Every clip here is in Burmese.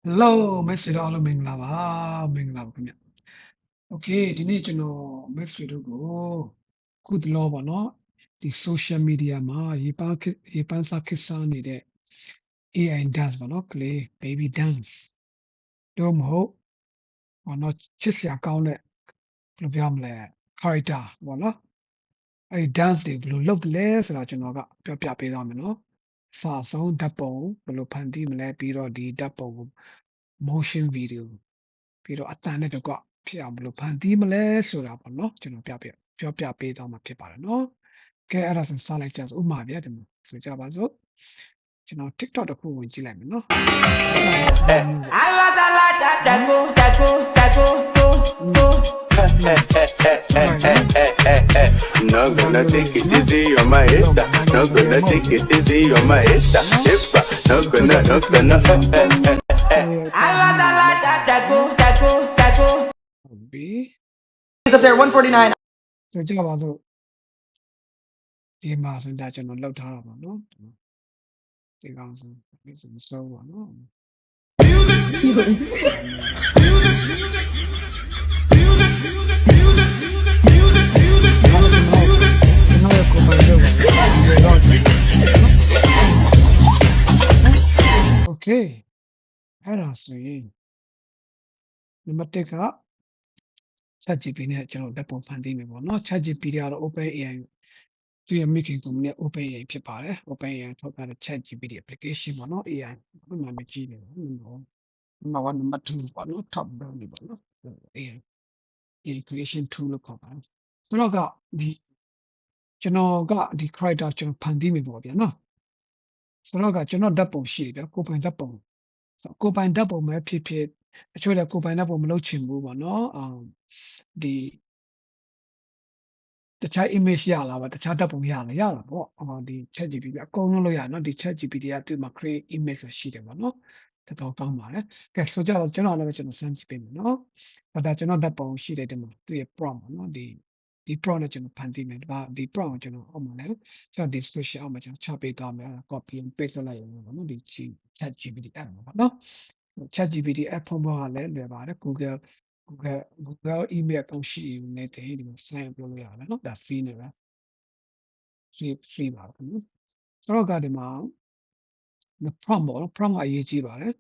Hello မိတ်ဆွေတို့အားလုံးမင်္ဂလာပါခင်ဗျ Okay ဒီနေ့ကျွန်တော်မိတ်ဆွေတို့ကိုခုတလောပေါ့နော်ဒီ social media မှာရေပန်းစားခစ်စားနေတဲ့ AI dance ပေါ့နော်ကလေး baby dance တော့မဟုတ်ပေါ့နော်ချစ်စရာကောင်းတဲ့ဘယ်လိုပြောမလဲ character ပေါ့နော်အဲ့ဒီ dance တွေဘယ်လိုလုပ်တယ်လဲဆိုတာကျွန်တော်ကပြောပြပေးသွားမယ်နော်အစအဆုံးဓာတ်ပုံဘယ်လိုဖန်တီးမလဲပြီးတော့ဒီဓာတ်ပုံကို motion video ပြီးတော့အတန်နဲ့တကွဖြစ်အောင်ဘယ်လိုဖန်တီးမလဲဆိုတာပေါ့နော်ကျွန်တော်ပြောပြပေးသွားမှာဖြစ်ပါတယ်နော်ကဲအဲ့ဒါဆိုစလိုက်ကြစို့ဥပမာဗျာဒီမှာဆိုကြပါစို့ကျွန်တော် TikTok တစ်ခုဝင်ကြည့်လိုက်မယ်နော် No gonna take it easy on my head. No gonna take it easy on my head. No gonna. He's up there, 149. ဆိုကြပါစို့ဒီမှာစတာကျွန်တော်လောက်ထားတာပါနော်ဒီကောင်ဆိုဒီစမစိုးပါနော်โอเคအဲ့ဒါဆိုရင်နံပါတ်1က ChatGPT နဲ့ကျွန်တော်ဓာတ်ပုံဖန်တီးမယ်ပေါ့နော် ChatGPT ကတော့ OpenAI သူရဲ့မိခင်ကုမ္ပဏီ OpenAI ဖြစ်ပါတယ် OpenAI ထုတ်ထားတဲ့ ChatGPT application ပေါ့နော် AI ဘယ်မှာမကြည့်နေဘူးနော်နံပါတ်2ပေါ့နော် top down နေပေါ့နော် AI creation tool လို့ခေါ်ပါတယ်ဆိုတော့ကဒီကျွန်တော်ကဒီ character ကျွန်တော်ဖန်တီးမယ်ပေါ့ဗျာနော်ဆိုတော့ကကျွန်တော်ဓာတ်ပုံရှိတယ်ဗျကိုယ်ပိုင်ဓာတ်ပုံကိုယ်ပိုင်ဓာတ်ပုံပဲဖြစ်ဖြစ်အချို့လည်းကိုယ်ပိုင်ဓာတ်ပုံမလုပ်ချင်ဘူးပေါ့နော်ဒီတခြား image ရလာပါတခြားဓာတ်ပုံရလာပေါ့ဒီ ChatGPT အကုန်လုံးလုပ်ရနော်ဒီ ChatGPT ကသူ့မှာ create image ဆိုရှိတယ်ပေါ့နော်တော်တော်ကောင်းပါတယ်ကဲဆိုကြတော့ကျွန်တော်လည်းကျွန်တော်စမ်းကြည့်ပေးမယ်နော်ဒါကျွန်တော်ဓာတ်ပုံရှိတယ်ဒီမှာသူ့ရဲ့ prompt ပေါ့နော်ဒီ prompt နဲ့ကျွန်တော်ဖန်တီးမယ်ဒီ prompt ကိုကျွန်တော်အောက်မှာလည်းကျွန်တော် description အောက်မှာကျွန်တော်ချပေးသွားမယ် copy and paste လုပ်လိုက်ရအောင်ပေါ့နော်ဒီ ChatGPT app ပေါ့နော် ChatGPT app ဖွင့်ဖို့ကလည်းလွယ်ပါတယ် Google email account ရှိနေတဲ့ဒီမှာ sign up လုပ်လို့ရတယ်နော်ဒါ free နဲ့ပဲ free ပါဘူးနော်ဆိုတော့ကဒီမှာ prompt ပေါ့နော် prompt ကအရေးကြီးပါတယ်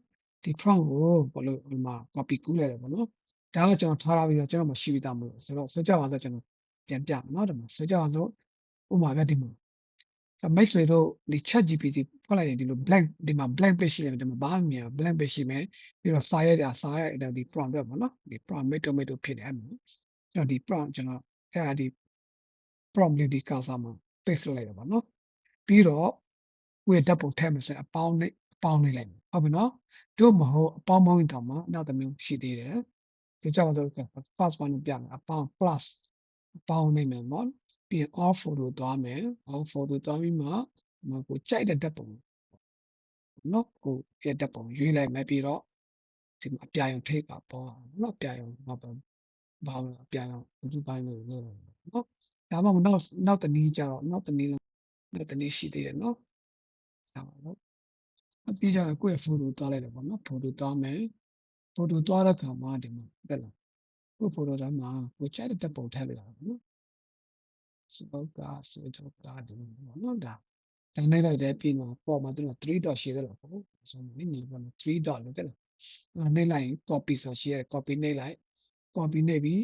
ဒီ prompt ကိုဘယ်လိုဒီမှာ copy ကူးလိုက်တယ်ပေါ့နော်ဒါကကျွန်တော်ထားပြီးတော့ကျွန်တော်မရှိပြီးသားမလို့ဆိုတော့ဆိုကြပါစို့ကျွန်တော်ပြန်ပြမယ်နော်ဒီမှာဆိုကြပါစို့ဥပမာပဲဒီမှာမိတ်ဆွေတို့ဒီ ChatGPT ဖွင့်လိုက်ရင်ဒီလို blank ဒီမှာ blank page ရှိတယ်ဒီမှာဘာမှမမြင်ဘူး blank page ရှိမယ်ပြီးတော့စာရိုက်ဒီ prompt ပဲပေါ့နော်ဒီ prompt tomato ဖြစ်တယ်အဲ့မှာကျွန်တော်ဒီ prompt ကျွန်တော်အဲ့ဒါဒီ prompt လေးဒီ cursor မှာ paste လုပ်လိုက်တယ်ပေါ့နော်ပြီးတော့ကိုယ့်ရဲ့ဓာတ်ပုံထည့်မယ်ဆိုရင်အပေါင်းလိုက်ဟုတ်ပြီနော်တို့မဟုတ်အပေါင်းပေါင်းတောင်မှနောက်တစ်မျိုးရှိသေးတယ်ဒီကြောင့်ဆို first one ပြမယ်အပေါင်း plus အပေါင်းနိုင်မယ်ပေါ့ပြီးရင် all photo သွားမယ် all photo သွားပြီးမှကိုကြိုက်တဲ့ဓာတ်ပုံနော်ကိုရဲ့ဓာတ်ပုံရွေးလိုက်မယ်ပြီးတော့ဒီမှာအပြာရောင်ထိပ်ပါပေါ့နော်အပြာရောင်ဘာလို့အပြာရောင်ဘူးပိုင်းလို့နော်ဒါမှမဟုတ်နောက်တနည်းကြတော့နောက်တနည်းရှိသေးတယ်နော်ဆောင်းတော့အတိအကျကိုယ့်ရဲ့ photo သွားလိုက်တယ်ပေါ့နော် photo သွားမယ် photo သွားတဲ့ခါမှာဒီမှာတက်လာကိုယ့် photo ထဲမှာကိုကြိုက်တဲ့ဓာတ်ပုံထည့်လိုက်တာပေါ့နော်စတော့ကဒီပေါ့နော်ဒါနိုင်လိုက်တယ်ပြီးတော့ပေါ်မှာသူက3 dot ရှိတယ်လို့ပေါ့ဆိုတော့နည်းနည်းပေါ့3 dot လို့တက်လာနှိပ်လိုက်ရင် copy ဆိုရှိရဲ copy နှိပ်လိုက် copy နှိပ်ပြီး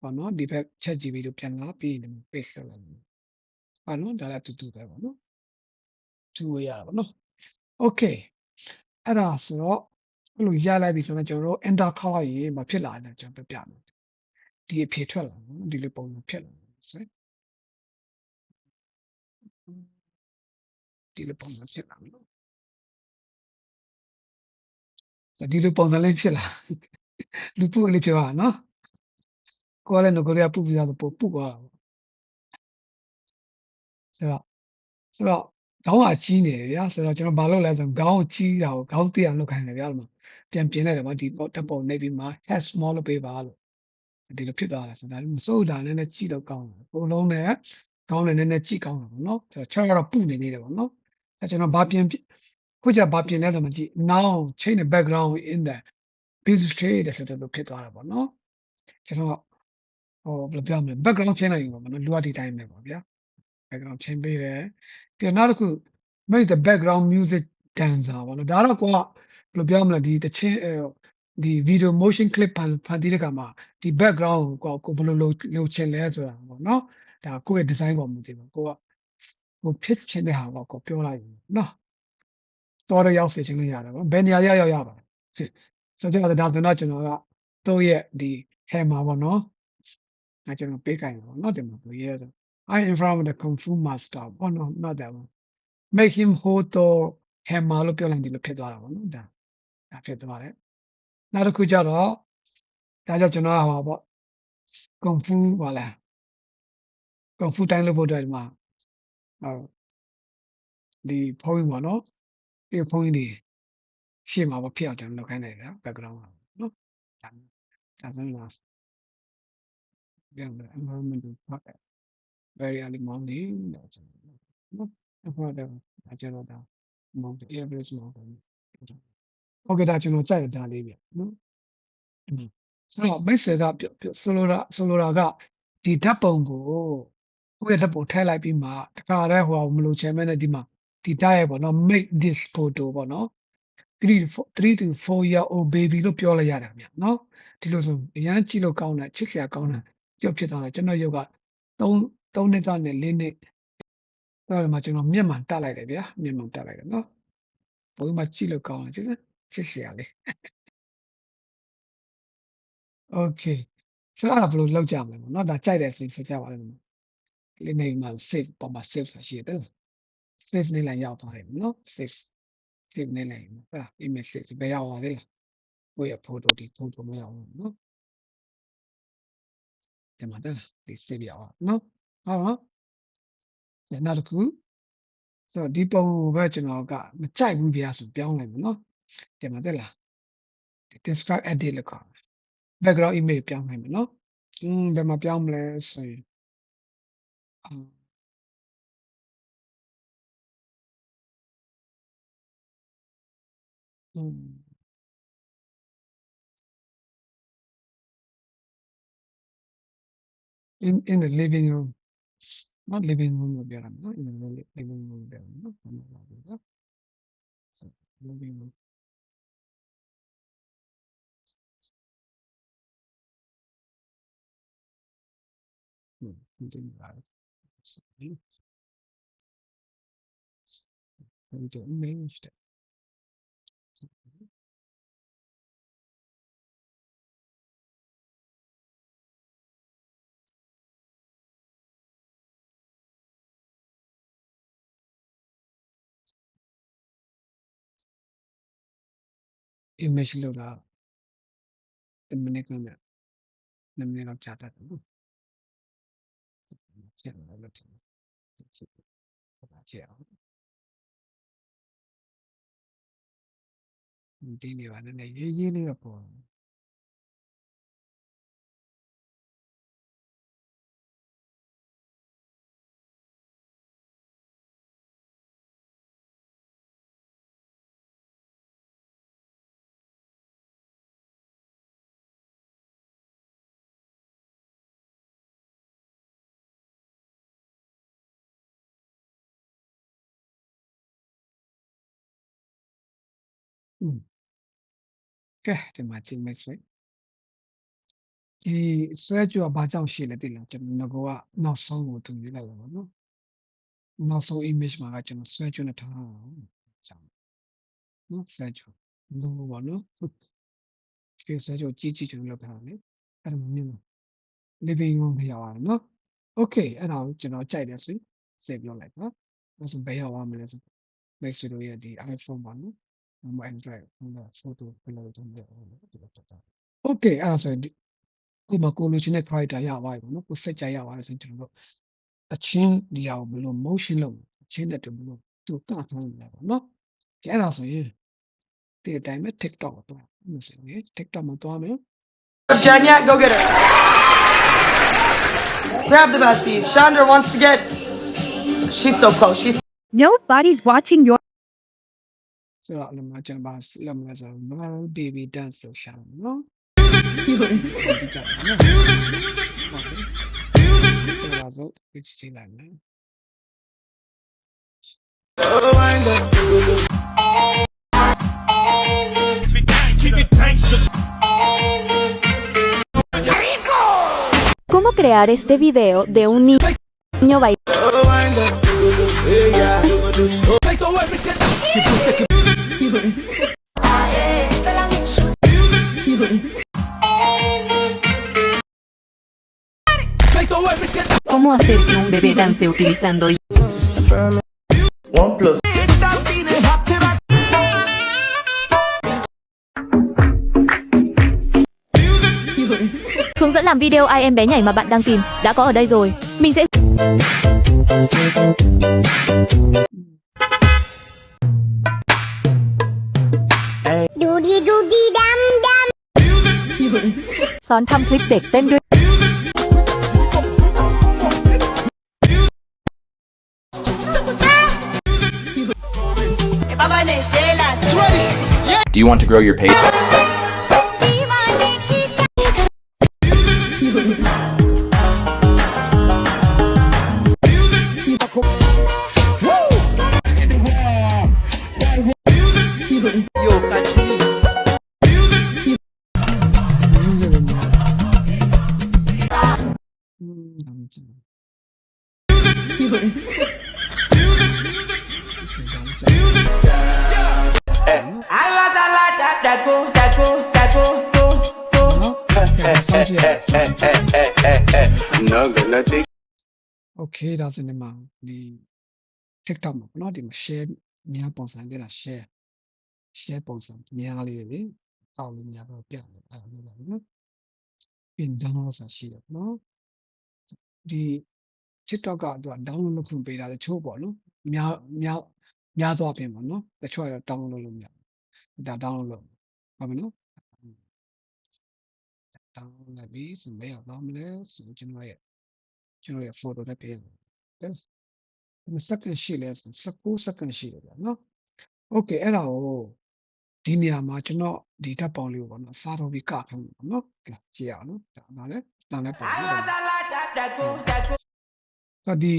ပေါ့နော်ဒီဘက် ChatGPT တို့ပြန်လာပြီးရင် paste လုပ်လိုက်ပေါ့နော်ဒါလည်းတူတူပဲပေါ့နော်2 way ရတာပေါ့နော် okay အဲ့ဒါဆိုတော့အဲ့လိုရလိုက်ပြီဆိုတော့ကျွန်တော်တို့ enter ခေါက်လိုက်ရင်မဖြစ်လာတယ်ကျွန်တော်ပြမယ်ဒီအဖြေထွက်လာနော်ဒီလိုပုံစံဖြစ်လာဆိုရင်ဒီလိုပုံစံဖြစ်လာနော်ဒီလိုပုံစံလေးဖြစ်လာလူပုလေးဖြစ်သွားနော်ကိုယ်လည်းငကိုရီးယားပုပြီးသားဆိုပုသွားတာပေါ့ဆိုတော့ခေါင်းကကြီးနေတယ်ဗျာဆိုတော့ကျွန်တော်ဘာလုပ်လဲဆိုခေါင်းကိုကြီးတာကိုခေါင်းသေးအောင်လုပ်ခိုင်းတယ်ဗျာဒီမှာပြန်ပြင်လိုက်တယ်ပေါ့ဒီတက်ပုံနေပြီးမှ head small လုပ်ပေးပါလို့ဒီလိုဖြစ်သွားတယ်ဆိုတာမစိုးတာလည်းကြည့်တော့ကောင်းတယ်ပုံလုံးနဲ့ခေါင်းလည်းနည်းနည်းကြည့်ကောင်းတယ်ပေါ့နော်ဆိုတော့6ကတော့ပုနေနေတယ်ပေါ့နော်အဲကျွန်တော်ဘာပြင် ခုကျဘာပြင်လဲဆိုမှကြည့် now change the background in the busy trade ဆိုတဲ့လိုဖြစ်သွားတာပေါ့နော်ကျွန်တော်ဘယ်လိုပြောမလဲ background change လိုက်ရင်ပေါ့နော်လူကဒီတိုင်းပဲပေါ့ဗျာ background change ပေးတယ်ပြီးတော့နောက်တစ်ခု make the background music dancer ပေါ့နော်ဒါတော့ကိုကဘယ်လိုပြောမလဲဒီတချင်းဒီ video motion clip ဖန်တီးတဲ့ကမှာဒီ background ကိုဘယ်လိုလုပ်ချင်လဲဆိုတာပေါ့နော်ဒါကိုယ့်ရဲ့ design ပေါ်မူတည်ပါကိုဖြစ်ချင်တဲ့ဟာကိုပြောလိုက်နော်တော်ရရောက်စေချင်လို့ရတယ်ပေါ့ဘယ်နေရာရောက်ရပါဆိုတော့ဒါဆိုတော့ကျွန်တော်ကသူ့ရဲ့ဒီ hammer ပေါ့နော်အဲကျွန်တော်ပေးကြတယ်ပေါ့နော်ဒီမှာပြောရဲဆို I am from the kung fu master ပေါ့နော် not that one make him hold the hammer လို့ပြောလိုက်တယ်လို့ဖြစ်သွားတာပေါ့နော်ဒါဖြစ်သွားတယ်နောက်တစ်ခုကျတော့ဒါကြောင့်ကျွန်တော်ကဟောပေါ့ kung fu ပါလား kung fu တိုင်းလို့ဖို့အတွက်ဒီမှာဒီဖုန်းပေါ့နော်ဒီဖုန်းကြီးရှေ့မှာပေါ့ဖြစ်အောင်ကျွန်တော်လုပ်ခိုင်းလိုက်တာ background ပါနော်ဒါဆိုရင်ပြန်တယ် environment ဟုတ်တယ် very early morning တော့နော်ဟုတ်တယ်ဒါကျွန်တော်ဒါ mountain average mountain ဟုတ်ကဲ့ဒါကျွန်တော်ကြိုက်တယ်ဒါလေးပြနော်ဆိုတော့ message ကဆိုလိုတာကဒီဓာတ်ပုံကိုကိုယ့်ရဲ့ဓာတ်ပုံထည့်လိုက်ပြီးမှတခါတည်းဟိုမလို့ချင်မဲ့နဲ့ဒီမှာဒီ diet ပေါ့နော် make this photo ပေါ့နော်3 to 4 year old baby လို့ပြောလိုက်ရတယ်ဗျာနော်ဒီလိုဆိုအရန်ကြည့်လို့ကောင်းတယ်ချစ်စရာကောင်းတယ်ကြောက်ဖြစ်သွားတယ်ကျွန်တော်ရုပ်က3နှစ်ကနေ4နှစ်အဲ့ဒါမှကျွန်တော်မျက်မှန်တက်လိုက်တယ်ဗျာမျက်မှန်တက်လိုက်တယ်နော်ဘုံမှာကြည့်လို့ကောင်းတယ်ချစ်စရာလေး okay ဆိုတော့ဘယ်လိုလောက်ကြမလဲပေါ့နော်ဒါကြိုက်တယ်ဆိုကြပါလိမ့်မယ်လေးနေမှာ save ပေါ်မှာ save ဆိုရှိတယ် save နေလိုက်ရောက်သွားတယ်နော် save နေလိုက်ဟုတ်လား image save ဘယ်ရောက်သွားလဲကိုယ့်ရဲ့ photo ဒီ photo မရောက်ဘူးနော်ဒီမှာတက်ဒီ save ရောက်အောင်နော်ဟုတ်နော်နောက်တစ်ခုဆိုတော့ဒီပုံကိုပဲကျွန်တော်ကမကြိုက်ဘူးဗျာဆိုပြောင်းလိုက်မယ်နော်ဒီမှာတက်လား describe edit လို့ခေါ်တယ် background image ပြောင်းလိုက်မယ်နော်ဘယ်မှာပြောင်းမလဲဆိုရင်in the living room not living room လို့ပြောတာနော် in the living room ပြောတာနော် so living room something like the image image လို့လား10 minute နဲ့2 minute လောက်ကြာတတ်တယ်နော်ချက်လို့လို့တင်ချက်အောင်ဒီနေပါနဲ့ရေးလေးတော့ပေါ်ကဲဒီမှာချိန်မဲ့ဆွဲဒီဆွဲကြွဘာကြောင့်ရှိလဲသိလားကျွန်တော်ကနောက်ဆုံးကိုသူရေးလိုက်ပါတော့နော်နောက်ဆုံး image မှာကကျွန်တော်ဆွဲကြွနဲ့ထားအောင်ကြောင်းနော်ဆွဲကြွလို့ပါနော်ဒီဆွဲကြွကြီးကျွန်တော်လောက်ထားတယ်အဲ့ဒါမြင်လို့ living room ဖြစ်ရောက်အောင်နော် okay အဲ့ဒါကိုကျွန်တော်ကြိုက်တယ်ဆိုရင် save လုပ်လိုက်နော်အဲ့ဆိုဘယ်ရောက်အောင်မလဲဆို make sure ရဲ့ဒီ iPhone ပါနော်Android ဟို photo ဘယ်လိုလုပ်လဲဒီလိုတက်တာ okay အဲ့ဒါဆိုဒီကိုမကိုလိုချင်တဲ့ character ရပါပြီနော်ကိုစက်ကြရပါတယ်ဆိုရင်ကျွန်တော်တို့အချင်းဒီဟာကိုဘယ်လို motion လုပ်အချင်းနဲ့တူဘယ်လိုသူကထားလဲပေါ့နော်ကဲအဲ့ဒါဆိုရင်ဒီအတိုင်းပဲ TikTok ကိုတွားလို့ဆိုရင် TikTok မှာတွားမယ် Jen yet? Go get her. Grab the besties. Chandra wants to get. She's so close. She's. Nobody's watching your ဆိုတော့အဲ့မှာကျွန်တော်လုပ်မလဲဆိုတော့ my baby dance လို့ရှာတယ်နော်ဒီကြတယ်နော်ဟုတ်ကဲ့ကျွန်တော်ဆိုကြည့်လိုက်မယ် ¿Cómo crear este video de un niño bailando? ¿Cómo hacer que un bebé dance utilizando OnePlus. ？Hướng dẫn làm video ai em bé nhảy mà bạn đang tìm đã có ở đây rồi. Mình sẽ són thăm clip để tênด้วย Do you want to grow your page? No gonna take Okay ဒါဆိုရင်မှာဒီ TikTok မှာเนาะဒီမှာ share များပုံစံတဲ့လား share ပုံစံများလေးတွေလေအောက်လေးများတော့ပြတယ်အဲ့ဒါမျိုးလားနော် pin download ဆိုတာရှိတယ်เนาะဒီ TikTok ကသူက download လုပ်ခွင့်ပေးတာတချို့ပေါ့နော်များသွားပြင်ပေါ့နော်တချို့ကတော့ download လုပ်လို့မရဘူးဒါ download လုပ်ဟုတ်ပြီနော် download လိုက်ပြီးစမေးရောက်သွားမလဲဆိုကျွန်တော်ရဲ့ photo နဲ့ပေးတယ်second ရှိလဲဆို19 second ရှိတယ်ဗျာနော် okay အဲ့ဒါကိုဒီနေရာမှာကျွန်တော်ဒီဓာတ်ပုံလေးကိုပေါ့နော်စားတော့ပြီးကခိုင်းပေါ့နော်ကြည့်ရအောင်နော်ဒါလည်းတန်လည်းပုံနော်ဆိုဒီ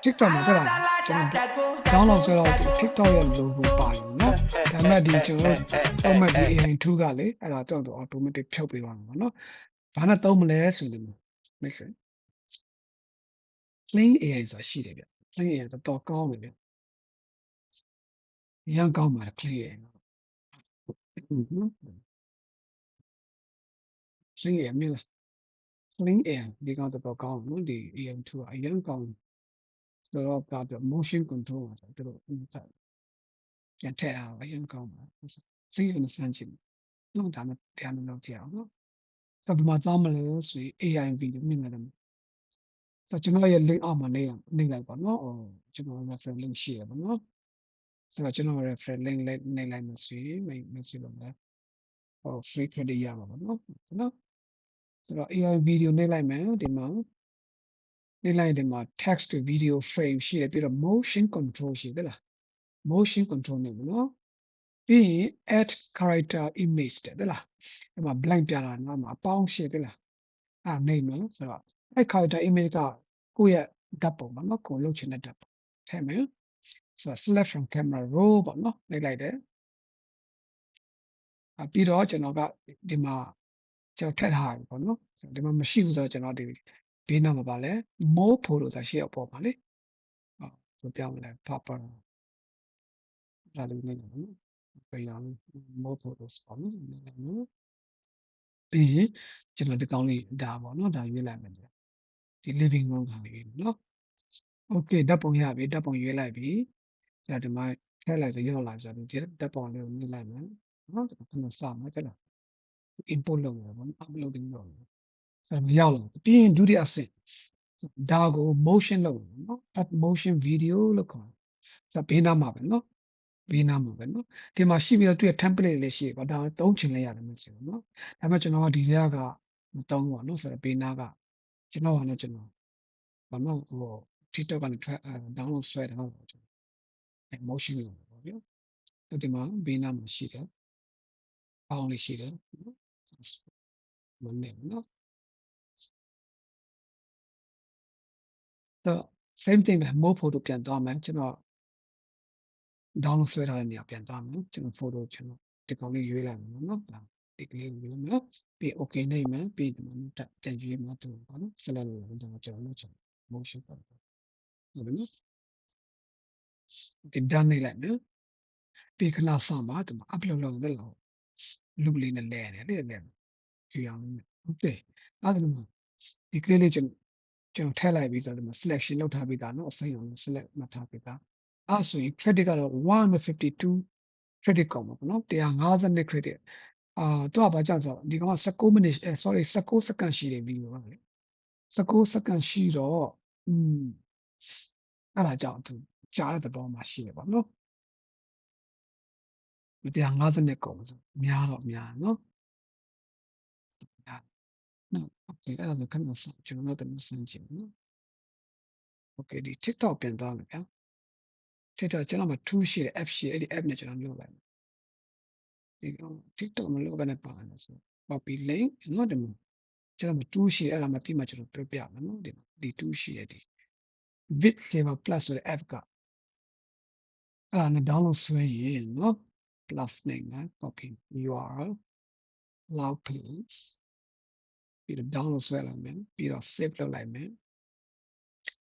TikTok မှာတက်လာကျွန်တော် download ဆိုတော့ TikTok ရဲ့ logo ပါတယ်နော်ဒါပေမဲ့ဒီကျွန်တော်ပုံမှန်ဒီ AI2 ကလေအဲ့ဒါတော့ automatic ဖြုတ်ပေးပါမှာနော်ဘာနဲ့သုံးမလဲဆိုရင်မိတ်ဆွေ Plain AI ဆိုတာရှိတယ်ဗျ Plain AI တော့ကောင်းတယ်ဗျရန်ကောင်းပါတယ် Plain AI နော် Plain AI မြင်လား Plain AI ဒီကောင်တော့ကောင်းနော်ဒီ AI2 ကအရင်ကောင်းဆိုတော့ပြပြ motion control မှာသူတို့ပြန်ထည့်အောင်အရင်ကောင်းပါ Plain AI နဲ့စမ်းကြည့်နော်ဒါနဲ့တရားနဲ့လုပ်ကြည့်အောင်နော်ဆိုတော့ဒီမှာသွားမလဲဆိုရင် AI video မြင်ရတယ်ဆိုတော့ကျွန်တော်ရဲ့ link အောက်မှာနေလိုက်ပါနော်ကျွန်တော် reference link ရှိရပါနော်ဆိုတော့ကျွန်တော် reference link နေလိုက်မယ်ဆိုရင်မရှိလို့မယ်free credit ရမှာပါနော်ဆိုတော့ AI video နေလိုက်မယ်ဒီမှာနေလိုက်ဒီမှာ text to video frame ရှိတယ်ပြီးတော့ motion control ရှိတယ်လား motion control နေမယ်နော်ပြီးရင် add character image တဲ့လားဒီမှာ blank ပြတာနော်မှာအပေါင်းရှိတယ်လားအဲ့နေမယ်ဆိုတော့အဲ့ character image ကကိုယ့်ရဲ့ဓာတ်ပုံပါနော်ကိုယ်လုပ်ချင်တဲ့ဓာတ်ပုံထည့်မယ်ဆိုတော့ select from camera roll ပေါ့နော်နေလိုက်တယ်ပြီးတော့ကျွန်တော်ကဒီမှာကျွန်တော်ထည့်ထားပြီပေါ့နော်ဒီမှာမရှိဘူးဆိုတော့ကျွန်တော်ဒီဘေးနားမှာပါလဲ more photo ဆိုတာရှိရပေါ်ပါလေဟုတ်ပြောင်းလဲ purple ဒါလေးနေတယ်နော်ပြန်အောင် more photos ပေါ့နော်ပြီးရင်ကျွန်တော်ဒီကောင်းလေးဒါပေါ့နော်ဒါရွေးလိုက်မယ်ဒီ living room ကရွေးမယ်နော် okay ဓာတ်ပုံရပြီဓာတ်ပုံရွေးလိုက်ပြီဒါဒီမှာထည့်လိုက်ဆိုရောက်လာဆိုတော့ဒီဓာတ်ပုံလေးကိုမြင်လိုက်မယ်နော်ခဏစမှာကျလား import လုပ်ရပါဘော uploading လုပ်ရဆိုတော့ရောက်လာပြီးရင်ဒုတိယအဆင့်ဒါကို motion လုပ်ရနော် add motion video လို့ခေါ်ဆိုတော့ဘေးနားမှာပဲနော်ဘေးနားမှာပဲနော်ဒီမှာရှိပြီးတော့သူ့ရဲ့ template လေးရှိပါဒါသုံးချင်လိုက်ရတယ်မျိုးဆိုတော့နော်ဒါပေမဲ့ကျွန်တော်ကဒီထဲကမသုံးပါနော်ဆိုတော့ဘေးနားကကျွန်တော်ကလည်းကျွန်တော်ဘာမှဟို TikTok ကနေ download ဆွဲတာဟုတ်ကျွန်တော် motion လုပ်ပါဗျာ ဒီမှာဘေးနားမှာရှိတယ်အောင်းလေးရှိတယ်မနေနော်တော့ same thing ပဲ more photo ပြန်သွားမယ်ကျွန်တော် download ဆွဲထားတဲ့နေရာပြန်သွားမယ်ကျွန်တော် photo ကျွန်တော်ဒီကောင်လေးရွေးလိုက်မယ်နော်ဒီကလေးရွေးမယ်ပြီး okay နေမယ်ပြီးဒီမှာပြန်ရွေးမှာတူပါနော် select လုပ်လိုက်တော့ကျွန်တော်လုပ်ချင် motion ပေါ့ဟုတ်ပြီနော်ဒီ done နေလိုက်မယ်ပြီးခဏဆောင်ပါဒီမှာ upload လုပ်တယ်လို့ loop လေးနဲ့လဲတယ်လေကြည့်အောင်โอเคအဲ့ဒါမှာဒီကလေးလေးကျွန်တော်ထည့်လိုက်ပြီးဆိုတော့ဒီမှာ selection လုပ်ထားပြီးသားเนาะအစိမ်းအောင် select မှတ်ထားပြီးသားအဲ့ဆိုရင် credit ကတော့152 credit ကောင်းပါဘောเนาะ152 credit တော့ဘာကြောင့်ဆိုတော့ဒီကောင်က16 minute sorry 16 second ရှိတယ်ပြီးတော့လေ16 second ရှိတော့အဲ့ဒါကြောင့်သူကြားတဲ့သဘောမှာရှိတယ်ပေါ့เนาะ150ကုန်ဆိုများတော့များเนาะနော်โอเคအဲ့ဒါဆိုခဏဆောင်ကျွန်တော်တို့စမ်းကြည့်နော်โอเคဒီ TikTok ပြန်သွားမယ်ဗျာ TikTok ကျွန်တော်မှာ2ရှိတယ် app ရှိတယ်အဲ့ဒီ app နဲ့ကျွန်တော်လုပ်လိုက်မယ်ဒီ TikTok မလုပ်ဘဲနဲ့ပါတယ်ဆို copy link နော်ဒီမှာကျွန်တော်မှာ2ရှိတယ်အဲ့ဒါမှပြီးမှကျွန်တော်ပြပြမယ်နော်ဒီမှာဒီ2ရှိတယ်ဒီ Vid Saver Plus ဆိုတဲ့ app ကအဲ့ဒါနဲ့ download ဆွဲရင်နော် plus နဲ့ copy URL allow please ပြီးတော့ download ဆွဲလိုက်မယ်ပြီးတော့ save လုပ်လိုက်မယ်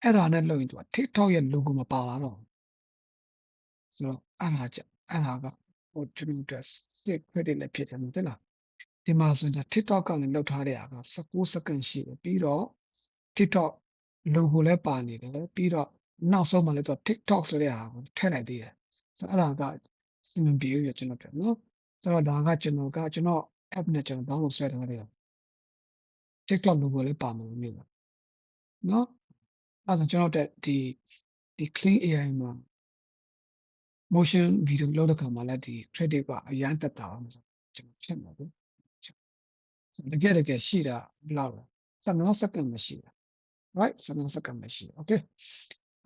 အဲ့ဒါနဲ့လုပ်ရင်သူက TikTok ရဲ့ logo မပါလာတော့ဆိုတော့အဲ့ဒါကဟိုကျွန်တော်တို့ save credit လည်းဖြစ်တယ်မသိလားဒီမှာဆိုရင် TikTok ကနေလောက်ထားတဲ့အားက16 second ရှိတယ်ပြီးတော့ TikTok logo လည်းပါနေတယ်ပြီးတော့နောက်ဆုံးမှလည်းသူ TikTok ဆိုတဲ့အားကိုထည့်လိုက်သေးတယ်ဆိုတော့အဲ့ဒါကစီမံပြေးရကျွန်တော်ပြောနော်ဆိုတော့ဒါကကျွန်တော် app နဲ့ကျွန်တော် download ဆွဲထားတဲ့ TikTok logo လည်းပါမှာမျိုးနော်အဲ့ဒါကျွန်တော်တက်ဒီ clean AI မှာ motion video လောက်တဲ့ခါမှာလည်းဒီ credit ကအရန်တက်တာပါဆိုကျွန်တော်ဖြစ်မှာပေါ့တကယ်ရှိတာဘယ်လောက်လဲ15 second မရှိတာ right 15 second မရှိ okay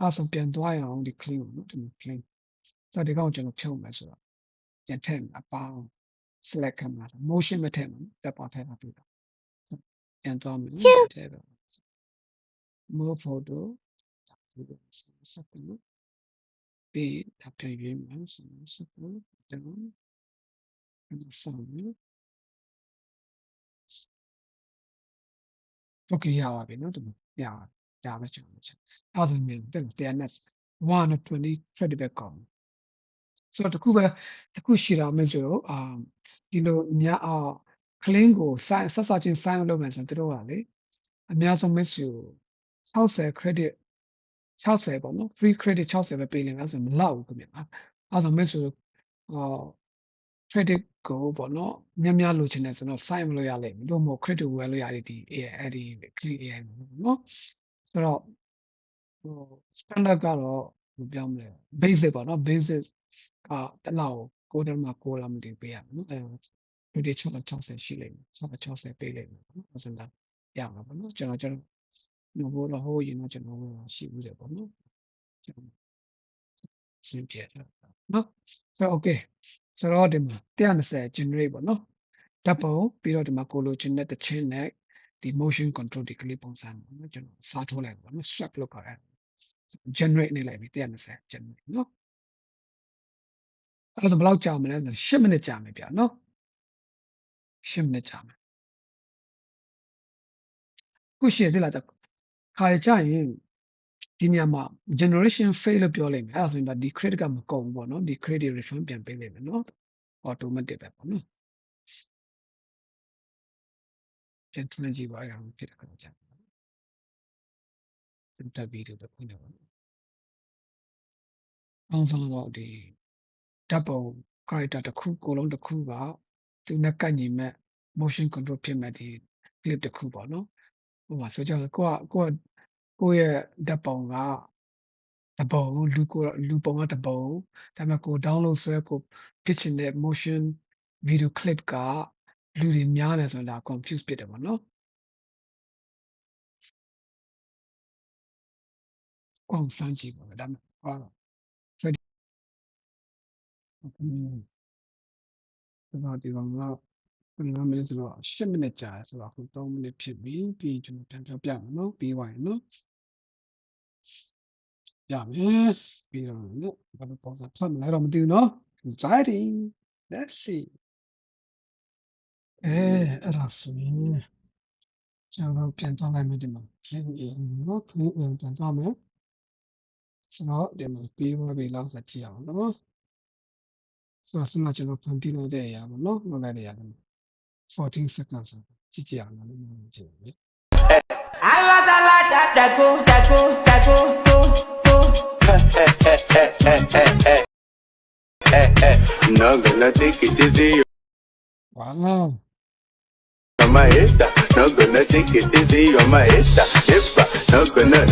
အဲ့ဆိုပြန်သွားရအောင်ဒီ clean ကိုနော်ဒီ clean ဆိုတော့ဒီကောင်ကျွန်တော်ဖြုတ်မယ်ဆိုတော့ပြန်ထည့်မှာအပေါင်း select ခံမှာ motion မထည့်မှာတက်ပေါ်ထည့်မှာပြတော့ပြန်သွားမယ်ထည့်တော့ more photo second ပြီးဒါပြန်ရွေးမယ်second တော့ဆောင်မယ် okay ရပါပြီနော်ဒီရပါကျွန်တော်ချက်အဲ့ဒါမြင်တယ်120 credit back ကောင်းဆိုတော့တခုရှိတာမဲ့ဆိုတော့ဒီလိုများclean ကိုဆက်ချင်း sign လုပ်မယ်ဆိုတော့တို့ကလေအများဆုံးမဲ့ဆို60 credit 60ပေါ့နော် free credit 60ပဲပေးလိမ့်မယ်ဆိုမလောက်ဘူးခင်ဗျအဲ့ဆိုမဲ့ဆိုcredit ကိုပေါ့နော်များလိုချင်တယ်ဆိုတော့ sign မလို့ရလိမ့်မယ်လို့မဟုတ် credit ဝယ်လို့ရတယ်ဒီအဲ့ဒီ clean AI နော်ဆိုတော့ဟို standard ကတော့ဘယ်ပြောမလဲ basic ပေါ့နော် basic ကတလောက်9.9လောက်မတည်ပေးရမယ်နော်အဲ့ဒီ60ရှိလိမ့်မယ်60ပေးလိမ့်မယ်နော်အဲ့ဒါရမှာပေါ့နော်ကျွန်တော်ဟိုရင်တော့ကျွန်တော်ရှိဘူးတယ်ပေါ့နော်ကျွန်တော်ရှင်းပြတယ်နော်ဆိုတော့ okay ဆိုတော့ဒီမှာ120 generate ပေါ့နော်ဓာတ်ပုံပြီးတော့ဒီမှာကိုလိုချင်တဲ့တခြင်းနဲ့ဒီ motion control ဒီကလေးပုံစံပေါ့နော်ကျွန်တော်စားထိုးလိုက်ပါနော် swap လုပ်ပါအဲ့ generate နေလိုက်ပြီ120 generate နော်အဲ့ဒါဘယ်လောက်ကြာမလဲဆို10မိနစ်ကြာမယ်ဗျာနော်10မိနစ်ကြာမယ်ခုရှိသေးလားခါရကြရင်ဒီနေရာမှာ generation fail လို့ပြောလိုက်မယ်အဲ့ဒါဆိုရင်ဒီ credit ကမကုန်ဘူးပေါ့နော်ဒီ credit refund ပြန်ပေးလိုက်မယ်နော် automatic ပဲပေါ့နော်ပြန်ထွန်းကြည့်ပါရအောင်ဖြစ်တဲ့ခါကျစတက်ဗီဒီယိုတစ်ခုနဲ့ပေါ့အောင်ဆောင်တော့ဒီဓာတ်ပုံ character တစ်ခုကိုလုံးတစ်ခုကသူနဲ့ကိုက်ညီမဲ့ motion control ဖြစ်မဲ့ဒီ clip တစ်ခုပေါ့နော်ဟိုမှာဆိုကြကိုရဲ့ဓာတ်ပုံကတပုံလူပုံကတပုံဒါပေမဲ့ကို download ဆွဲကိုဖြစ်ချင်တဲ့ motion video clip ကလူတွေများတယ်ဆိုတာ confuse ဖြစ်တယ်ပေါ့နော်ကွန်စမ်းကြည့်ပါမယ်ဒါပေမဲ့ တော့ဒီကောင်က9 minutes ဆိုတော့10 minutes ကြာတယ်ဆိုတော့အခု3 minutes ဖြစ်ပြီပြီးကျွန်တော်ပြန်ပြောပြမယ်နော်ပြီးသွားရင်နော်ရမယ်ပြီးတော့နော်ဘာလို့ပေါ့ဆက်မလဲတော့မသိဘူးနော် exciting let's see အဲ့ဒါဆိုရင်ကျွန်တော်ပြန်သွားလိုက်မယ်ဒီမှာ clean in နော် clean in ပြန်သွားမယ်ဆိုတော့ဒီမှာပြီးသွားပြီလောက်ဆက်ကြည့်အောင်နော်ဆိုတော့စမကျွန်တော်ဖန်တီးလိုက်တဲ့အရာပေါ့နော်လုပ်လိုက်တဲ့အရာ14 seconds ကြည့်ကြအောင်နော်ကြည့်မယ် Not gonna take it easy wow on my head. Not gonna take it easy on my head. If not gonna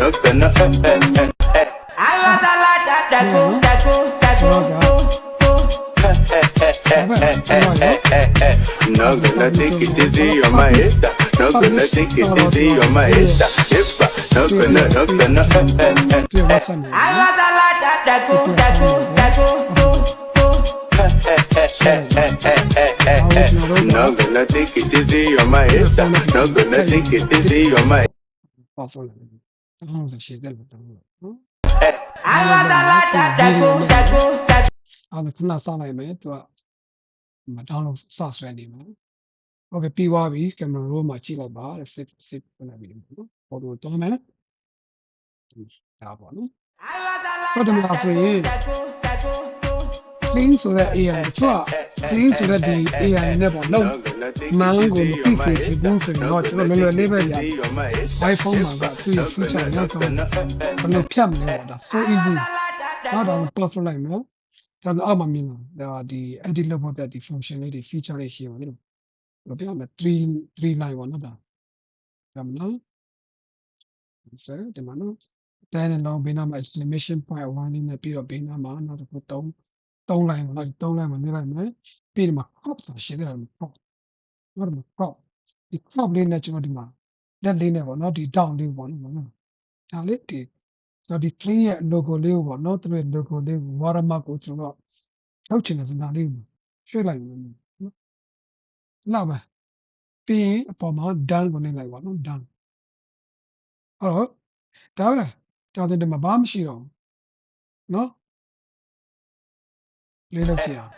Not gonna take it easy on my head. Not gonna take it easy on my head. If not gonna ဒီဝတ်ဆန်နေ Not gonna take it easy on my head. Not gonna take it easy on my head. ပေါ့ဆိုလာအောင်စရှိတယ်တော့နော်အဲ့ဒါခဏစောင့်လိုက်မယ်သူကမတောင်းလို့စဆွဲနေမှာโอเคပြီးသွားပြီကင်မရာရိုးမှာကြည့်လိုက်ပါစစ်ပြလိုက်ပြီနော်ဖော်တိုတောင်းမယ်ဒါပေါ့နော်ဆိုတော့ဒီမှာဆိုရင် clean ဆိုတဲ့ AI တချို့က clean ဆိုတဲ့ဒီ AI နဲ့ပေါ့လုံးမှန်ကိုမသိစေချင်ဘူးဆိုရင်တော့ကျွန်တော်လွယ်လွယ်လေးပဲရ iPhone မှာကသူ့ရဲ့ feature ရောက်တော့ဘယ်လိုဖြတ်မလဲပေါ့ဒါ so easy နောက်တော့ post လိုက်မယ်ဒါတော့အောက်မှာမြင်လာဒါဒီ edit လုပ်ဖို့တဲ့ဒီ function လေးတွေ feature လေးရှိပါတယ်လို့ပြောမယ်3 line ပေါ့နော်ဒါမနော်ဆက်ဒီမှာနော်တဲနေတော့ဘေးနားမှာ exclamation point 1လေးနဲ့ပြီးတော့ဘေးနားမှာနောက်တစ်ခု3 line ပေါ့နော်ဒီ3 line မှာနေလိုက်မယ်ပြီးဒီမှာ crop ဆိုရှင်းတယ် crop နောက်ဒီမှာ crop ဒီ crop လေးနဲ့ကျွန်တော်ဒီမှာလက်လေးနဲ့ပေါ့နော်ဒီ down လေးပေါ့နော်ဒါလေးဒီဆိုတော့ဒီ clean ရဲ့ logo လေးကိုပေါ့နော်သူရဲ့ logo လေးကို watermark ကိုကျွန်တော်ထုတ်ချင်တဲ့စကားလေးကိုရွှေ့လိုက်မယ်နော်လောက်ပဲပြီးရင်အပေါ်မှာ done ကိုနေလိုက်ပါနော် done ဟုတ်တော့ဒါပဲကြောင်စင်တမှာဘာမှမရှိတော့ဘူးနော်လေးလို့ရှိအောင်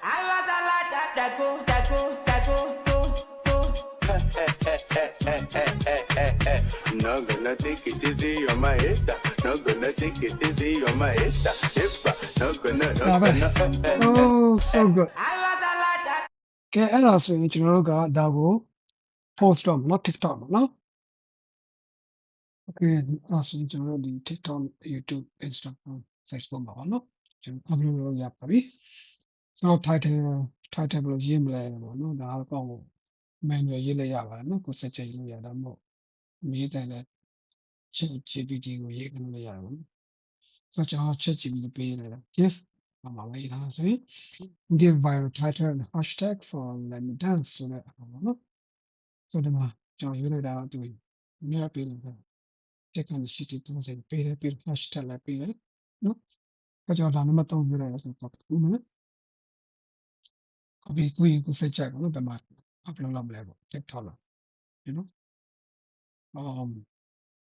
Not gonna take it easy on my head. Not gonna take it easy on my head. If not gonna ဒါပဲ oh so good ကဲအဲ့ဒါဆိုရင်ကျွန်တော်တို့ကဒါကို post တော့မနော် TikTok မှာနော် okay အဲ့ဒါဆိုရင်ကျွန်တော်တို့ဒီ TikTok YouTube Instagram Facebook မှာပါနော်ကျွန်တော် upload လုပ်ရပါပြီဆိုတော့ title ဘယ်လိုရေးမလဲပေါ့နော်ဒါကတော့ manual ရေးလိုက်ရပါတယ်နော်ကိုယ်စက်ချက်ရေးရတာမဟုတ်ရေးတယ်လဲ GPT ကိုရေးခလို့ရတယ်ပေါ့နော်ဆိုတော့ကျွန်တော် GPT ပေးလိုက်တာ give မှာလေးထားဆိုရင် give viral title and hashtag for let me dance ဆိုတဲ့ပေါ့နော်ဆိုတော့ဒီမှာကျွန်တော်ရေးလိုက်တာသူမြင်ပေးလိုက်တာ check and sheet 30ပေးတယ်ပြီး hashtag လည်းပေးတယ်နော်ဆိုတော့ဒါနံပါတ်3ပြလိုက်ရဆိုတော့ဥမနော် copy ကိုစက်ချက်ပေါ့နော်ဘယ်မှာ upload လုပ်မလဲပေါ့ TikTok လား you know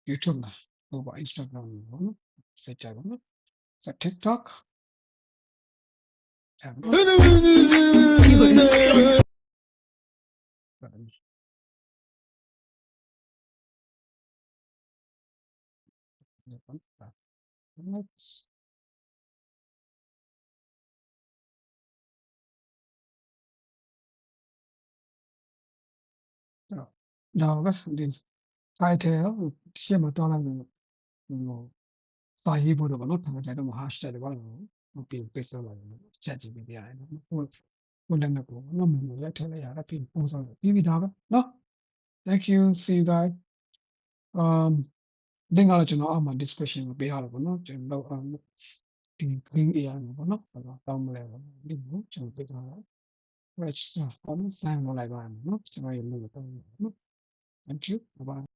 YouTube လားဟိုပါ Instagram ပေါ့နော်စက်ချက်ပေါ့နော်ဆိုတော့ TikTok ဒါပဲဒီ title ရှင်းမတော်လိုက်ဘူးဟိုစာရေးဖို့တော့ဘာလို့ထားတယ်တော့ hashtag တွေဘာလို့ပြင်ပေးစမ်းလိုက်တယ် chat GPT ရတယ်နော်ဟိုလည်းတော့ဘာမှမလုပ်ရထည့်လိုက်ရတာပြင်ပုံစံပြီးဒါပဲနော် thank you see you guys link ကတော့ကျွန်တော်အောက်မှာ description ကိုပေးထားတယ်ပေါ့နော်ကျွန်တော်ဒီ green AI ပေါ့နော်ဘာလို့တောင်းမလဲပေါ့ link ကိုကျွန်တော်ပေးထားတယ် register ပေါ့နော် sign လုပ်လိုက်ပါမယ်နော်ကျွန်တော်ရဲ့ link ကိုတောင်းနော် thank you bye bye